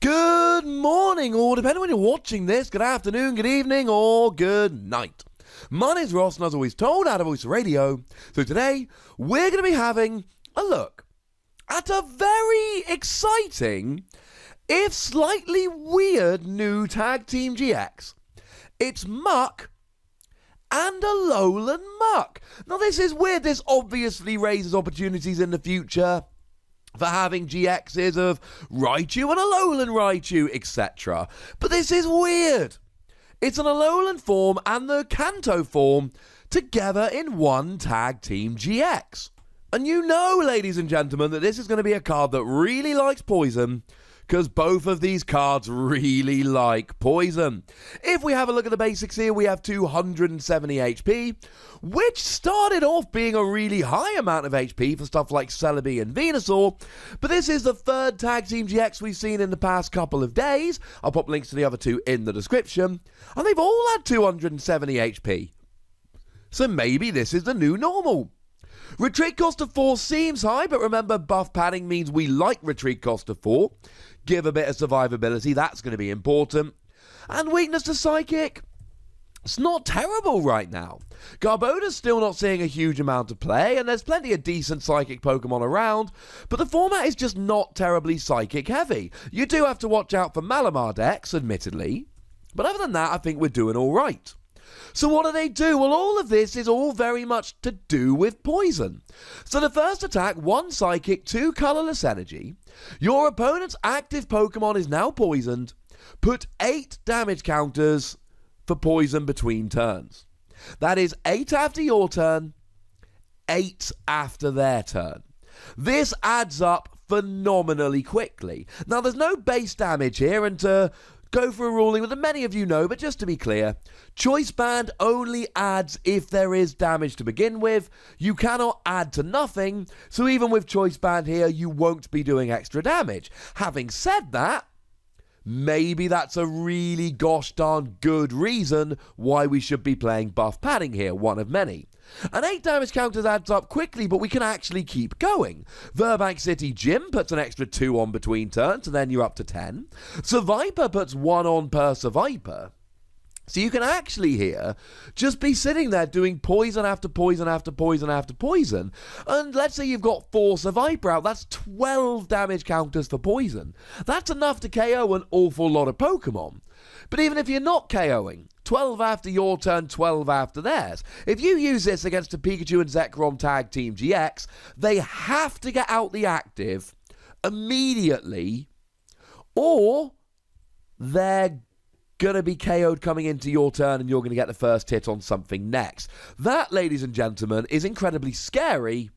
Good morning, or depending on when you're watching this, good afternoon, good evening, or good night. My name's Ross, and as always told, out of Voice Radio. So today, we're going to be having a look at a very exciting, if slightly weird, new Tag Team GX. It's Muk Alolan Muk. Now this is weird. This obviously raises opportunities in the future for having GXs of Raichu and Alolan Raichu, etc. But this is weird. It's an Alolan form and the Kanto form together in one Tag Team GX. And you know, ladies and gentlemen, that this is going to be a card that really likes poison, because both of these cards really like poison. If we have a look at the basics here, we have 270 HP, which started off being a really high amount of HP for stuff like Celebi and Venusaur, but this is the third Tag Team GX we've seen in the past couple of days. I'll pop links to the other two in the description, and they've all had 270 HP. So maybe this is the new normal. Retreat cost of 4 seems high, but remember, buff padding means we like retreat cost of 4. Give a bit of survivability, that's going to be important. And weakness to Psychic, it's not terrible right now. Garboda's still not seeing a huge amount of play, and there's plenty of decent Psychic Pokemon around, but the format is just not terribly Psychic heavy. You do have to watch out for Malamar decks, admittedly, but other than that, I think we're doing alright. So what do? Well, all of this is all very much to do with poison. So the first attack, 1 Psychic, 2 Colorless Energy. Your opponent's active Pokemon is now poisoned. Put 8 damage counters for poison between turns. That is 8 after your turn, 8 after their turn. This adds up phenomenally quickly. Now, there's no base damage here, and to go for a ruling that many of you know, but just to be clear, Choice Band only adds if there is damage to begin with. You cannot add to nothing, so even with Choice Band here, you won't be doing extra damage. Having said that, maybe that's a really gosh darn good reason why we should be playing buff padding here, one of many. And 8 damage counters adds up quickly, but we can actually keep going. Verbank City Gym puts an extra 2 on between turns, and then you're up to 10. Survivor puts 1 on per Survivor. So you can actually here just be sitting there doing poison after poison after poison after poison. And let's say you've got 4 Survivor out, that's 12 damage counters for poison. That's enough to KO an awful lot of Pokemon. But even if you're not KOing, 12 after your turn, 12 after theirs. If you use this against a Pikachu and Zekrom Tag Team GX, they have to get out the active immediately, or they're going to be KO'd coming into your turn and you're going to get the first hit on something next. That, ladies and gentlemen, is incredibly scary,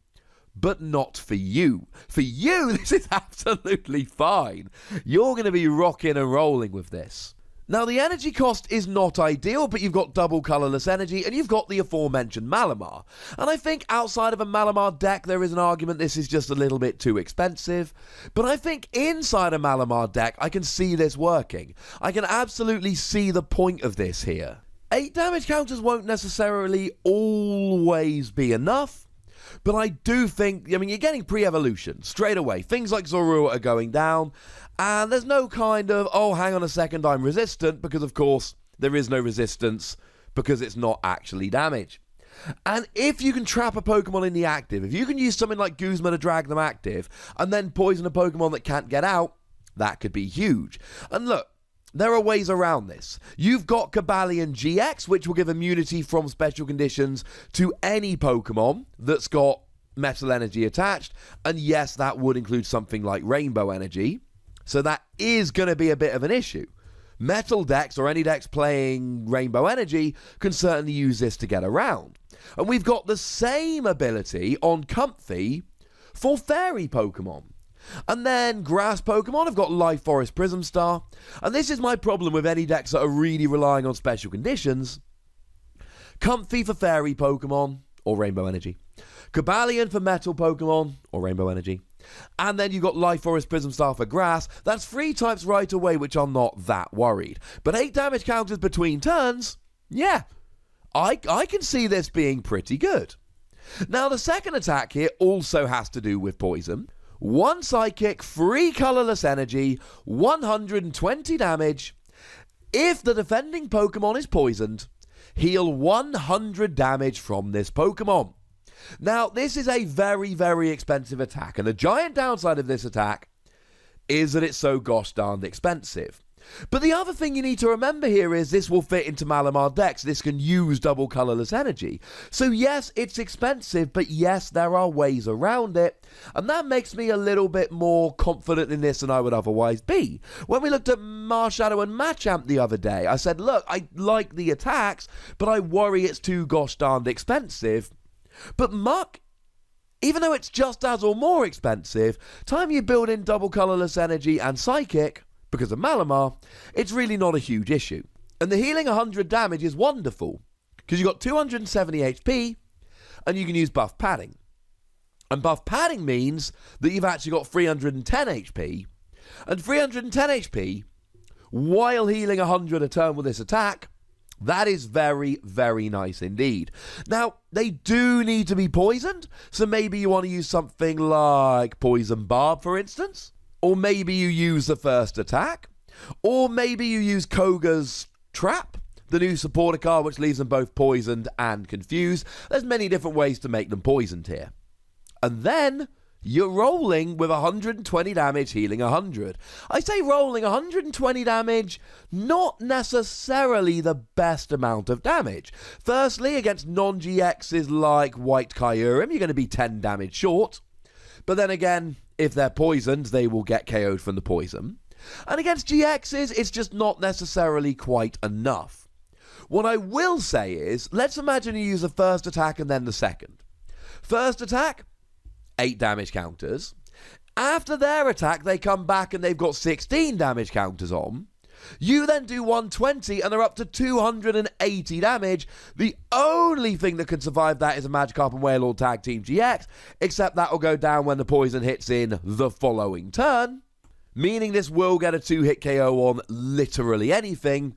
but not for you. For you, this is absolutely fine. You're going to be rocking and rolling with this. Now, the energy cost is not ideal, but you've got double colorless energy, and you've got the aforementioned Malamar. And I think outside of a Malamar deck, there is an argument this is just a little bit too expensive. But I think inside a Malamar deck, I can see this working. I can absolutely see the point of this here. 8 damage counters won't necessarily always be enough. But I do think, you're getting pre-evolution straight away. Things like Zorua are going down, and there's no kind of, oh, hang on a second, I'm resistant, because of course there is no resistance, because it's not actually damage. And if you can trap a Pokemon in the active, if you can use something like Guzma to drag them active, and then poison a Pokemon that can't get out, that could be huge. And look, there are ways around this. You've got Cobalion GX, which will give immunity from special conditions to any Pokemon that's got Metal Energy attached. And yes, that would include something like Rainbow Energy. So that is going to be a bit of an issue. Metal decks, or any decks playing Rainbow Energy, can certainly use this to get around. And we've got the same ability on Comfy for Fairy Pokemon. And then Grass Pokemon have got Life Forest Prism Star. And this is my problem with any decks that are really relying on special conditions. Comfy for Fairy Pokemon, or Rainbow Energy. Cobalion for Metal Pokemon, or Rainbow Energy. And then you've got Life Forest Prism Star for Grass. That's 3 types right away, which I'm not that worried. But 8 damage counters between turns, yeah, I can see this being pretty good. Now, the second attack here also has to do with poison. 1 Psychic, 3 colorless energy, 120 damage. If the defending Pokemon is poisoned, heal 100 damage from this Pokemon. Now, this is a very, very expensive attack, and the giant downside of this attack is that it's so gosh darned expensive. But the other thing you need to remember here is this will fit into Malamar decks. This can use double colorless energy. So yes, it's expensive, but yes, there are ways around it. And that makes me a little bit more confident in this than I would otherwise be. When we looked at Marshadow and Machamp the other day, I said, look, I like the attacks, but I worry it's too gosh darned expensive. But Muk, even though it's just as or more expensive, time you build in double colorless energy and Psychic, because of Malamar, it's really not a huge issue. And the healing 100 damage is wonderful, because you've got 270 HP, and you can use buff padding. And buff padding means that you've actually got 310 HP, and 310 HP, while healing 100 a turn with this attack, that is very, very nice indeed. Now, they do need to be poisoned, so maybe you want to use something like Poison Barb, for instance. Or maybe you use the first attack. Or maybe you use Koga's Trap, the new supporter card which leaves them both poisoned and confused. There's many different ways to make them poisoned here. And then you're rolling with 120 damage, healing 100. I say rolling 120 damage, not necessarily the best amount of damage. Firstly, against non-GXs like White Kyurem, you're going to be 10 damage short. But then again, if they're poisoned, they will get KO'd from the poison. And against GXs, it's just not necessarily quite enough. What I will say is, let's imagine you use the first attack and then the second. First attack, 8 damage counters. After their attack, they come back and they've got 16 damage counters on. You then do 120 and they're up to 280 damage. The only thing that can survive that is a Magikarp and Wailord Tag Team GX, except that will go down when the poison hits in the following turn, meaning this will get a 2-hit KO on literally anything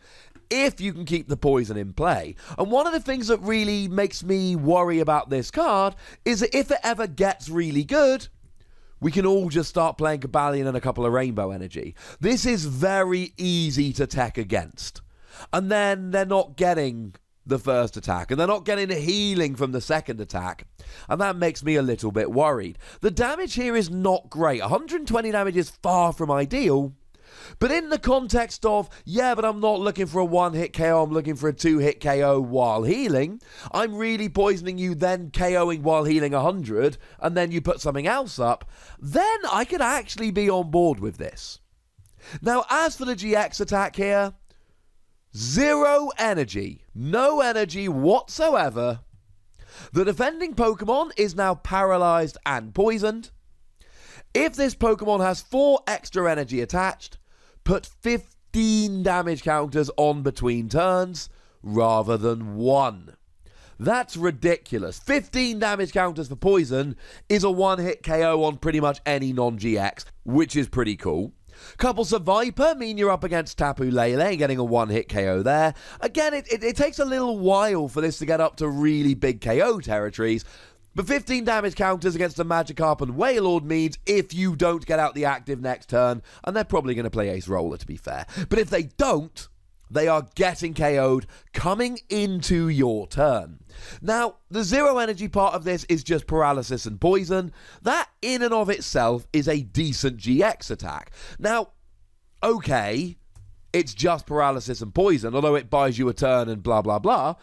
if you can keep the poison in play. And one of the things that really makes me worry about this card is that if it ever gets really good, we can all just start playing Cobalion and a couple of Rainbow Energy. This is very easy to tech against. And then they're not getting the first attack, and they're not getting the healing from the second attack. And that makes me a little bit worried. The damage here is not great. 120 damage is far from ideal. But in the context of, yeah, but I'm not looking for a 1-hit KO, I'm looking for a 2-hit KO while healing. I'm really poisoning you, then KOing while healing 100, and then you put something else up. Then I could actually be on board with this. Now, as for the GX attack here, 0 energy. No energy whatsoever. The defending Pokemon is now paralyzed and poisoned. If this Pokemon has 4 extra energy attached, put 15 damage counters on between turns rather than 1. That's ridiculous. 15 damage counters for poison is a 1-hit KO on pretty much any non-GX, which is pretty cool. Couples of Viper mean you're up against Tapu Lele and getting a 1-hit KO there. Again, it takes a little while for this to get up to really big KO territories. But 15 damage counters against a Magikarp and Wailord means if you don't get out the active next turn, and they're probably going to play Ace Roller to be fair, but if they don't, they are getting KO'd coming into your turn. Now, the 0 energy part of this is just paralysis and poison. That in and of itself is a decent GX attack. Now, okay, it's just paralysis and poison, although it buys you a turn and blah blah blah.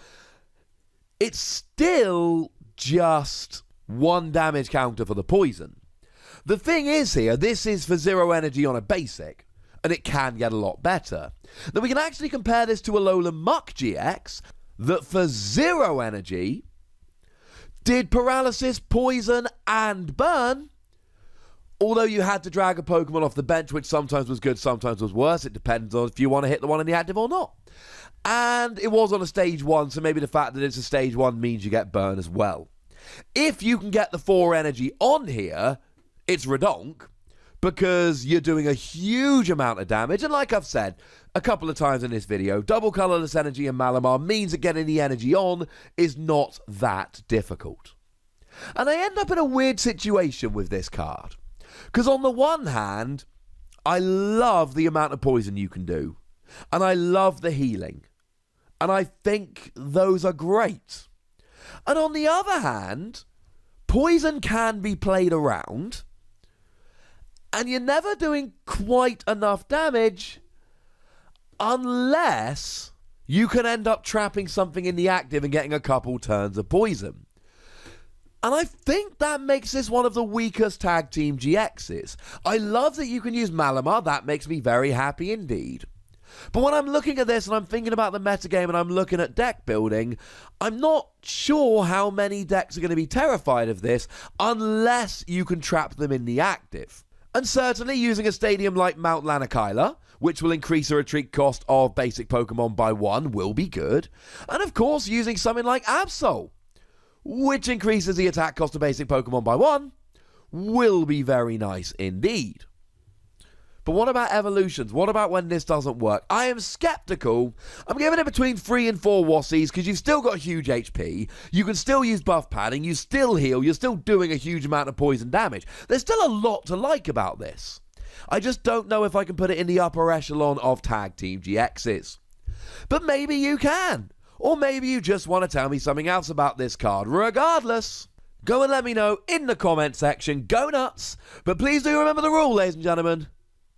It's still just 1 damage counter for the poison. The thing is here, this is for 0 energy on a basic, and it can get a lot better. Now we can actually compare this to Alolan Muk GX, that for 0 energy did paralysis, poison, and burn, although you had to drag a Pokemon off the bench, which sometimes was good, sometimes was worse. It depends on if you want to hit the one in the active or not. And it was on a stage 1, so maybe the fact that it's a stage 1 means you get burn as well. If you can get the 4 energy on here, it's redonk, because you're doing a huge amount of damage. And like I've said a couple of times in this video, double colorless energy in Malamar means that getting the energy on is not that difficult. And I end up in a weird situation with this card, Because on the one hand, I love the amount of poison you can do. And I love the healing. And I think those are great. And on the other hand, poison can be played around. And you're never doing quite enough damage unless you can end up trapping something in the active and getting a couple turns of poison. And I think that makes this one of the weakest tag team GXs. I love that you can use Malamar. That makes me very happy indeed. But when I'm looking at this and I'm thinking about the metagame and I'm looking at deck building, I'm not sure how many decks are going to be terrified of this unless you can trap them in the active. And certainly using a stadium like Mount Lanakila, which will increase the retreat cost of basic Pokemon by 1, will be good. And of course, using something like Absol, which increases the attack cost of basic Pokemon by 1, will be very nice indeed. But what about evolutions? What about when this doesn't work? I am skeptical. I'm giving it between 3 and 4 Wassies because you've still got huge HP. You can still use buff padding. You still heal. You're still doing a huge amount of poison damage. There's still a lot to like about this. I just don't know if I can put it in the upper echelon of tag team GXs. But maybe you can. Or maybe you just want to tell me something else about this card. Regardless, go and let me know in the comment section. Go nuts. But please do remember the rule, ladies and gentlemen.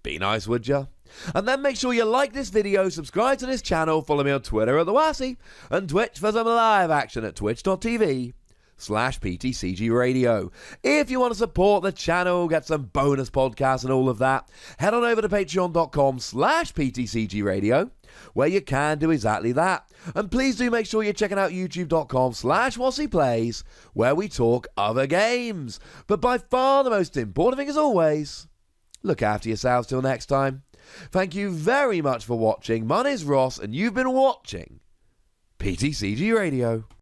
Be nice, would ya? And then make sure you like this video, subscribe to this channel, follow me on Twitter at TheWassie, and Twitch for some live action at twitch.tv/PTCGRadio. If you want to support the channel, get some bonus podcasts and all of that, head on over to patreon.com/PTCGRadio, where you can do exactly that. And please do make sure you're checking out youtube.com/WassiePlays, where we talk other games. But by far the most important thing, as always, look after yourselves till next time. Thank you very much for watching. My name's Ross, and you've been watching PTCG Radio.